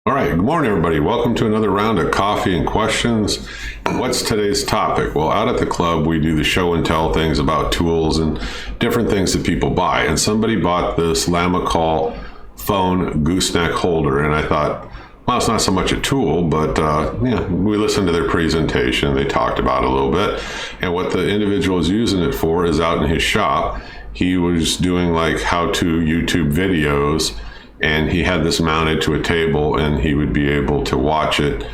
All right, good morning, everybody. Welcome to another round of coffee and questions. What's today's topic? Well, out at the club, we do the show and tell things about tools and different things that people buy. And somebody bought this Lamicall phone gooseneck holder, and I thought, well, it's not so much a tool, but we listened to their presentation. They talked about it a little bit, and what the individual is using it for is out in his shop. He was doing like how-to YouTube videos, and he had this mounted to a table, and he would be able to watch it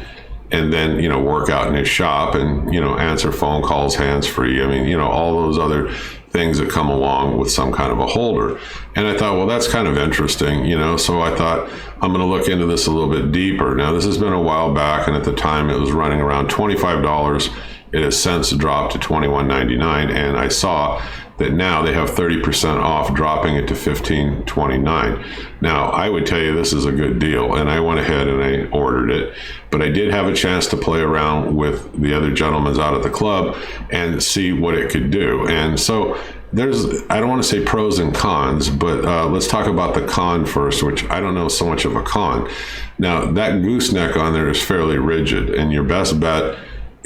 and then, work out in his shop and, answer phone calls hands-free. I mean, all those other things that come along with some kind of a holder. And I thought, well, that's kind of interesting, so I thought I'm going to look into this a little bit deeper. Now, this has been a while back, and at the time it was running around $25. It has since dropped to $21.99, and I saw that now they have 30% off, dropping it to $15.29. Now, I would tell you this is a good deal, and I went ahead and I ordered it, but I did have a chance to play around with the other gentlemen out at the club and see what it could do. And so I don't want to say pros and cons, but let's talk about the con first, which I don't know so much of a con. Now, that gooseneck on there is fairly rigid, and your best bet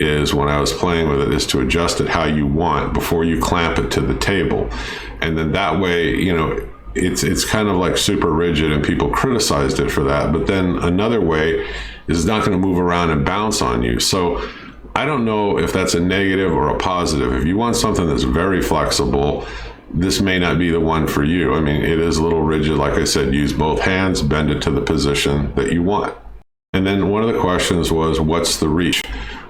is, when I was playing with it, is to adjust it how you want before you clamp it to the table. And then that way, it's kind of like super rigid, and people criticized it for that. But then another way is it's not going to move around and bounce on you. So I don't know if that's a negative or a positive. If you want something that's very flexible, this may not be the one for you. I mean, it is a little rigid. Like I said, use both hands, bend it to the position that you want. And then one of the questions was, what's the reach?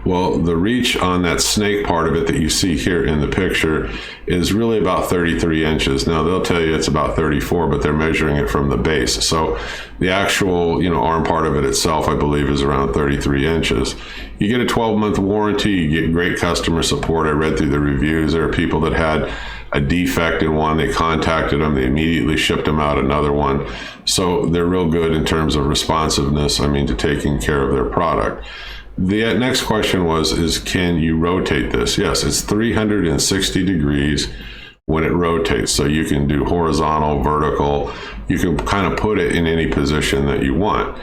Well, the reach on that snake part of it that you see here in the picture is really about 33 inches. Now, they'll tell you it's about 34, but they're measuring it from the base. So the actual, arm part of it itself, I believe, is around 33 inches. You get a 12-month warranty. You get great customer support. I read through the reviews. There are people that had a defect in one. They contacted them. They immediately shipped them out another one. So they're real good in terms of responsiveness, to taking care of their product. The next question is can you rotate this? Yes, it's 360 degrees when it rotates. So you can do horizontal, vertical. You can kind of put it in any position that you want.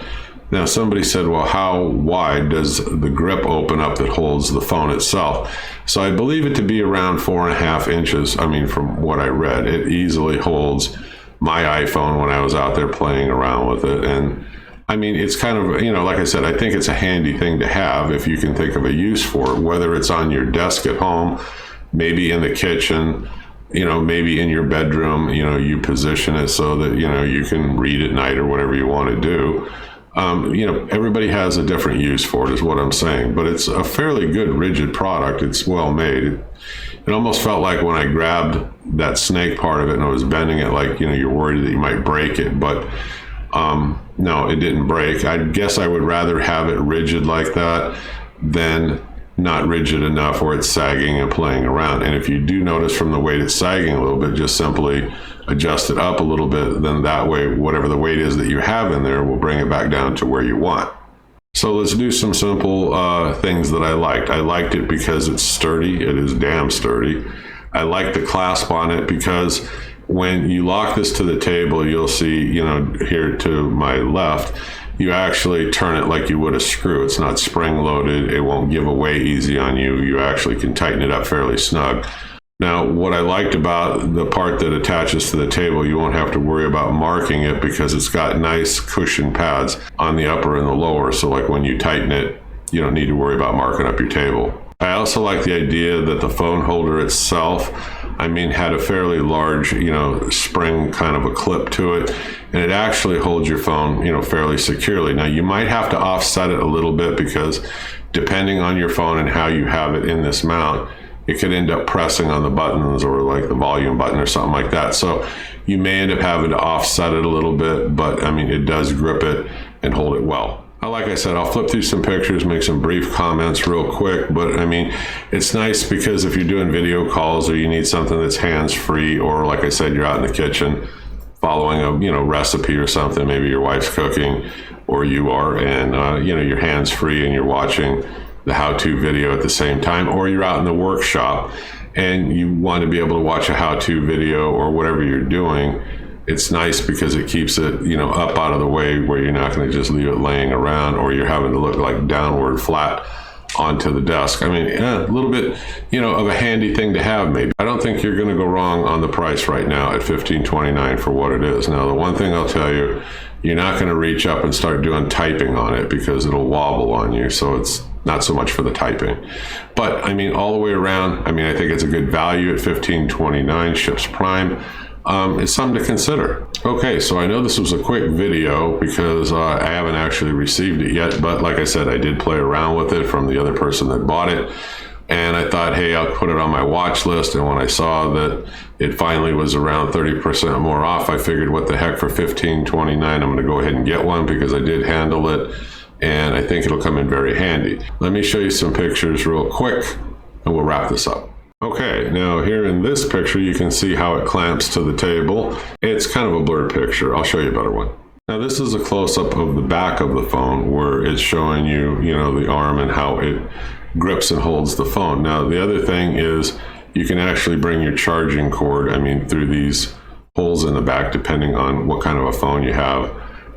Now, somebody said, well, how wide does the grip open up that holds the phone itself? So I believe it to be around 4.5 inches. From what I read, it easily holds my iPhone when I was out there playing around with it. And it's kind of, like I said, I think it's a handy thing to have if you can think of a use for it, whether it's on your desk at home, maybe in the kitchen, maybe in your bedroom, you position it so that, you can read at night or whatever you want to do. Everybody has a different use for it, is what I'm saying, but it's a fairly good rigid product. It's well made. It almost felt like when I grabbed that snake part of it and I was bending it, like, you're worried that you might break it, but no, it didn't break. I guess I would rather have it rigid like that than not rigid enough where it's sagging and playing around. And if you do notice from the weight it's sagging a little bit, just simply adjust it up a little bit. Then that way, whatever the weight is that you have in there will bring it back down to where you want. So let's do some simple things that I liked. I liked it because it's sturdy. It is damn sturdy. I like the clasp on it because when you lock this to the table, you'll see, here to my left, you actually turn it like you would a screw. It's not spring loaded. It won't give away easy on you. You actually can tighten it up fairly snug. Now, what I liked about the part that attaches to the table, you won't have to worry about marking it because it's got nice cushion pads on the upper and the lower. So like when you tighten it, you don't need to worry about marking up your table. I also like the idea that the phone holder itself, had a fairly large, spring kind of a clip to it, and it actually holds your phone, fairly securely. Now, you might have to offset it a little bit because depending on your phone and how you have it in this mount, it could end up pressing on the buttons or like the volume button or something like that. So you may end up having to offset it a little bit, but it does grip it and hold it well. Like I said, I'll flip through some pictures, make some brief comments real quick, but it's nice because if you're doing video calls or you need something that's hands-free, or like I said, you're out in the kitchen following a recipe or something, maybe your wife's cooking or you are, and you're hands-free and you're watching the how-to video at the same time, or you're out in the workshop and you want to be able to watch a how-to video or whatever you're doing It's nice because it keeps it, up out of the way where you're not going to just leave it laying around or you're having to look like downward flat onto the desk. I mean, a little bit, of a handy thing to have maybe. I don't think you're going to go wrong on the price right now at $15.29 for what it is. Now, the one thing I'll tell you, you're not going to reach up and start doing typing on it because it'll wobble on you. So it's not so much for the typing. But I mean, all the way around, I think it's a good value at $15.29, ships prime. It's something to consider. Okay, so I know this was a quick video because I haven't actually received it yet, but like I said, I did play around with it from the other person that bought it. And I thought, hey, I'll put it on my watch list. And when I saw that it finally was around 30% more off, I figured, what the heck, for $15.29, I'm going to go ahead and get one because I did handle it. And I think it'll come in very handy. Let me show you some pictures real quick and we'll wrap this up. Okay, now here in this picture, you can see how it clamps to the table. It's kind of a blurred picture. I'll show you a better one. Now this is a close-up of the back of the phone where it's showing you, the arm and how it grips and holds the phone. Now the other thing is you can actually bring your charging cord, through these holes in the back, depending on what kind of a phone you have.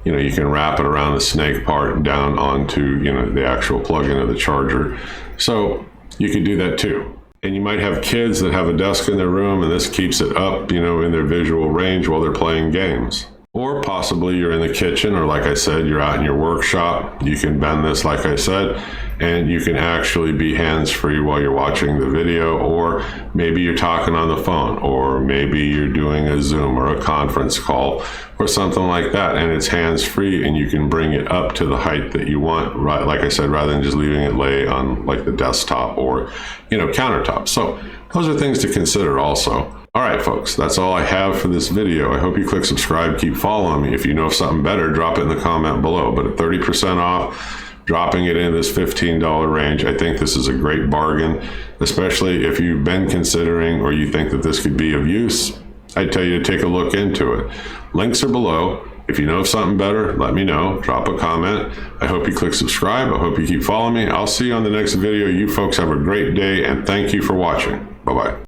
You can wrap it around the snake part down onto, the actual plug-in of the charger. So you can do that too. And you might have kids that have a desk in their room and this keeps it up, in their visual range while they're playing games. Or possibly you're in the kitchen, or like I said, you're out in your workshop. You can bend this, like I said, and you can actually be hands-free while you're watching the video, or maybe you're talking on the phone, or maybe you're doing a Zoom or a conference call or something like that, and it's hands-free and you can bring it up to the height that you want, right? Like I said, rather than just leaving it lay on like the desktop or, countertop. So those are things to consider also. All right, folks, that's all I have for this video. I hope you click subscribe, keep following me. If you know of something better, drop it in the comment below. But at 30% off, dropping it in this $15 range, I think this is a great bargain, especially if you've been considering or you think that this could be of use. I'd tell you to take a look into it. Links are below. If you know of something better, let me know. Drop a comment. I hope you click subscribe. I hope you keep following me. I'll see you on the next video. You folks have a great day, and thank you for watching. Bye-bye.